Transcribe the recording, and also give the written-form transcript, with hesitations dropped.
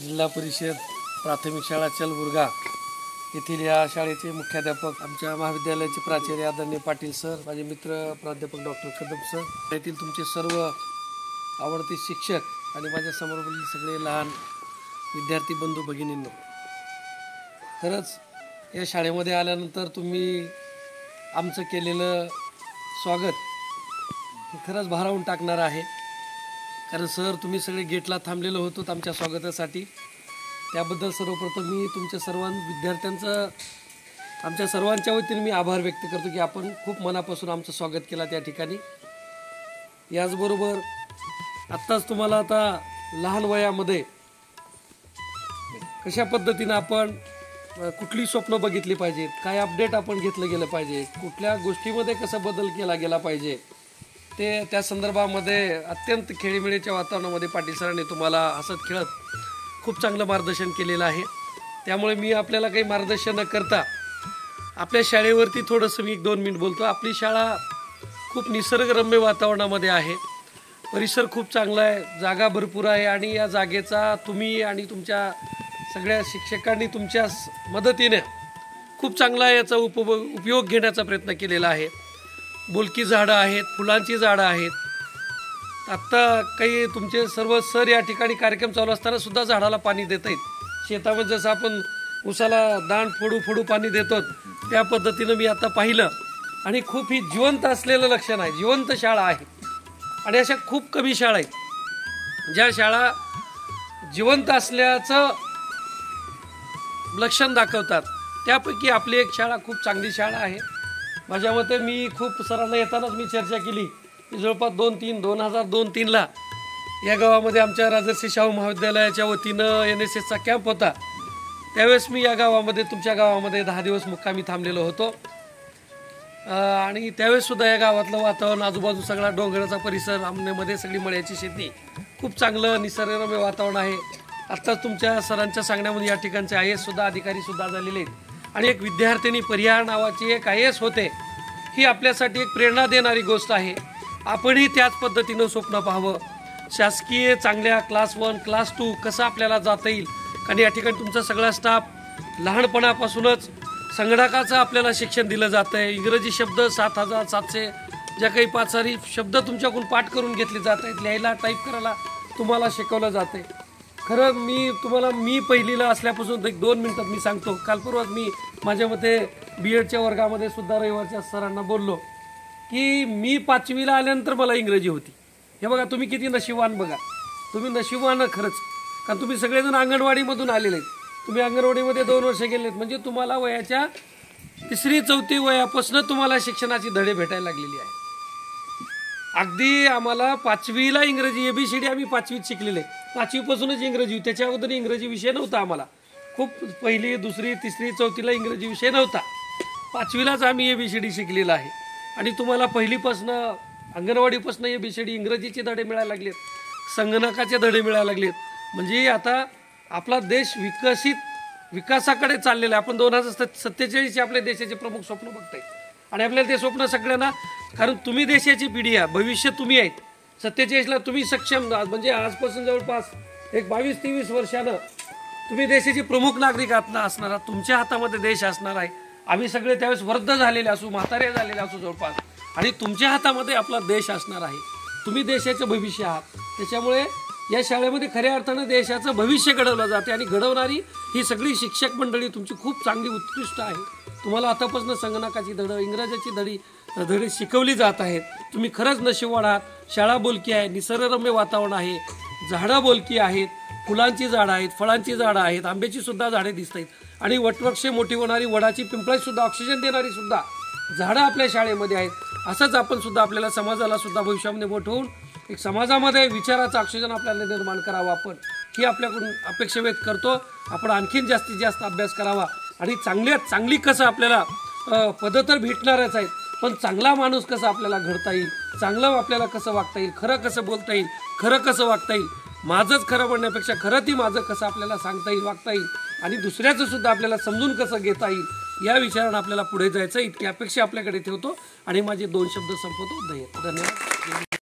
जिल्हा परिषद प्राथमिक शाळा चलबुर्गा येथील या शाळेचे मुख्याध्यापक, आमच्या महाविद्यालयाचे प्राचार्य आदरणीय पाटील सर, माझे मित्र प्राध्यापक डॉक्टर कदम सर, येथील तुमचे सर्व आवडते शिक्षक आणि माझ्या समोरील सगळे लहान विद्यार्थी बंधू भगिनींनो, खरंच या शाळेमध्ये आल्यानंतर तुम्ही आमचं केलेलं स्वागत हे खरंच भारावून टाकणार आहे. कारण सर तुम्ही सगळे गेटला थांबलेलो होतो आमच्या स्वागतासाठी. त्याबद्दल सर्वप्रथम मी तुमच्या विद्यार्थ्यांचं आमच्या सर्वांच्या वतीने मी आभार व्यक्त करतो की आपण खूप मनापासून आमचं स्वागत केलं त्या ठिकाणी. याचबरोबर आत्ताच तुम्हाला आता लहान वयामध्ये कशा पद्धतीने आपण कुठली स्वप्न बघितली पाहिजेत, काय अपडेट आपण घेतलं गेलं पाहिजे, कुठल्या गोष्टीमध्ये कसा बदल केला गेला पाहिजे, ते त्या संदर्भामध्ये अत्यंत खेळीमेळीच्या वातावरणामध्ये पाटील सरांनी तुम्हाला हसत खेळत खूप चांगलं मार्गदर्शन केलेलं आहे. त्यामुळे मी आपल्याला काही मार्गदर्शन न करता आपल्या शाळेवरती थोडंसं मी 1-2 मिनिट बोलतो. आपली शाळा खूप निसर्गरम्य वातावरणामध्ये आहे, परिसर खूप चांगला आहे, जागा भरपूर आहे आणि या जागेचा तुम्ही आणि तुमच्या सगळ्या शिक्षकांनी तुमच्या मदतीने खूप चांगला याचा उपयोग घेण्याचा प्रयत्न केलेला आहे. बोलकी झाडं आहेत, फुलांची झाडं आहेत. आत्ता काही तुमचे सर्व सर या ठिकाणी कार्यक्रम चालू असताना सुद्धा झाडाला पाणी देत आहेत. शेतामध्ये जसं आपण उसाला दांड फोडू पाणी देतो त्या पद्धतीनं मी आता पाहिलं आणि खूप ही जिवंत असलेलं लक्षण आहे. जिवंत शाळा आहे आणि अशा खूप कमी शाळा आहेत ज्या शाळा जिवंत असल्याचं लक्षण दाखवतात. त्यापैकी आपली एक शाळा खूप चांगली शाळा आहे. माझ्या मते मी खूप सरांना येतानाच मी चर्चा केली की जवळपास 2002-3ला या गावामध्ये आमच्या राजर्षी शाहू महाविद्यालयाच्या वतीनं NSSचा कॅम्प होता. त्यावेळेस मी या गावामध्ये तुमच्या गावामध्ये 10 दिवस मुक्कामी थांबलेलो होतो आणि त्यावेळेस सुद्धा या गावातलं वातावरण, आजूबाजू सगळा डोंगराचा परिसर, आमनेमध्ये सगळी मळ्याची शेती, खूप चांगलं निसर्गरम्य वातावरण आहे. आत्ताच तुमच्या सरांच्या सांगण्यामध्ये या ठिकाणचे IAS सुद्धा अधिकारी सुद्धा झालेले आहेत आणि एक विद्यार्थिनी परिहार नावाची एक IAS होते. ही आपल्यासाठी एक प्रेरणा देणारी गोष्ट आहे. आपणही त्याच पद्धतीनं स्वप्न पाहावं. शासकीय चांगल्या क्लास 1 क्लास 2 कसं आपल्याला जाता येईल. कारण या ठिकाणी तुमचा सगळा स्टाफ लहानपणापासूनच संगणकाचं आपल्याला शिक्षण दिलं जातं आहे. इंग्रजी शब्द 7700 ज्या काही 5 शब्द तुमच्याकडून पाठ करून घेतले जात आहेत. लिहायला टाईप करायला तुम्हाला शिकवलं जातं आहे. खरं मी पहिलीला असल्यापासून 1-2 मिनिटात मी सांगतो. काल परवाच मी माझ्या मते BEdच्या वर्गामध्ये सुद्धा रविवारच्या सरांना बोललो की मी 5वीला आल्यानंतर मला इंग्रजी होती. हे बघा तुम्ही किती नशिबवान, बघा तुम्ही नशिबवान खरंच. कारण तुम्ही सगळेजण अंगणवाडीमधून आलेले आहेत. तुम्ही अंगणवाडीमध्ये 2 वर्ष गेलेत म्हणजे तुम्हाला वयाच्या 3री-4थी वयापासून तुम्हाला शिक्षणाची धडे भेटायला लागलेली आहे. अगदी आम्हाला 5वीला इंग्रजी ABCD आम्ही 5वीत शिकलेले. 5वीपासूनच इंग्रजी, त्याच्या अगोदर इंग्रजी विषय नव्हता आम्हाला. खूप 1ली, 2री, 3री, 4थीला इंग्रजी विषय नव्हता. 5वीलाच आम्ही ABCD शिकलेला आहे आणि तुम्हाला पहिलीपासनं अंगणवाडीपासून ABCD इंग्रजीचे धडे मिळायला लागलेत, संगणकाचे धडे मिळायला लागलेत. म्हणजे आता आपला देश विकासाकडे चाललेला आहे. आपण 2047चे आपल्या देशाचे प्रमुख स्वप्न बघताय आणि आपल्याला ते स्वप्न सगळ्यांना, कारण तुम्ही देशाची पिढी आहे, भविष्य तुम्ही आहेत. 47ला तुम्ही सक्षम, म्हणजे आजपासून जवळपास एक 22-23 वर्षानं तुम्ही देशाचे प्रमुख नागरिक असणार आहात. तुमच्या हातामध्ये देश असणार आहे. आम्ही सगळे त्यावेळेस वृद्ध झालेले असू, म्हातारे झालेले असू जवळपास, आणि तुमच्या हातामध्ये आपला देश असणार आहे. तुम्ही देशाचं भविष्य आहात. त्याच्यामुळे या शाळेमध्ये खऱ्या अर्थानं देशाचं भविष्य घडवलं जाते आणि घडवणारी ही सगळी शिक्षक मंडळी तुमची खूप चांगली उत्कृष्ट आहे. तुम्हाला आतापासून संगणकाची धडं, इंग्रजीची धडे शिकवली जात आहेत. तुम्ही खरंच नशीबवान आहात. शाळा बोलकी आहे, निसर्गरम्य वातावरण आहे, झाडं बोलकी आहेत, फुलांची झाडं आहेत, फळांची झाडं आहेत, आंब्याची सुद्धा झाडे दिसत आहेत आणि वटवृक्ष मोठी होणारी, वडाची, पिंपळाची सुद्धा ऑक्सिजन देणारी सुद्धा झाडं आपल्या शाळेमध्ये आहेत. असंच आपण सुद्धा आपल्याला समाजाला सुद्धा भविष्यामध्ये मोठं होऊन एक समाजामध्ये विचाराचं ऑक्सिजन आपल्याला निर्माण करावं, आपण ही आपल्याकडून अपेक्षा व्यक्त करतो. आपण आणखीन जास्तीत जास्त अभ्यास करावा आणि चांगली कसं आपल्याला पदं तर भेटणारच आहेत, पण चांगला माणूस कसा आपल्याला घडता येईल, चांगलं आपल्याला कसं वागता येईल, खरं कसं बोलता येईल, खरं कसं वागता येईल, माझंच खरं म्हणण्यापेक्षा खरं ती माझं कसं आपल्याला सांगता येईल, वागता येईल आणि दुसऱ्याचं सुद्धा आपल्याला समजून कसं घेता येईल, या विचारानं आपल्याला पुढे जायचं, इतकी अपेक्षा आपल्याकडे ठेवतो आणि माझे 2 शब्द संपवतो. धन्यवाद.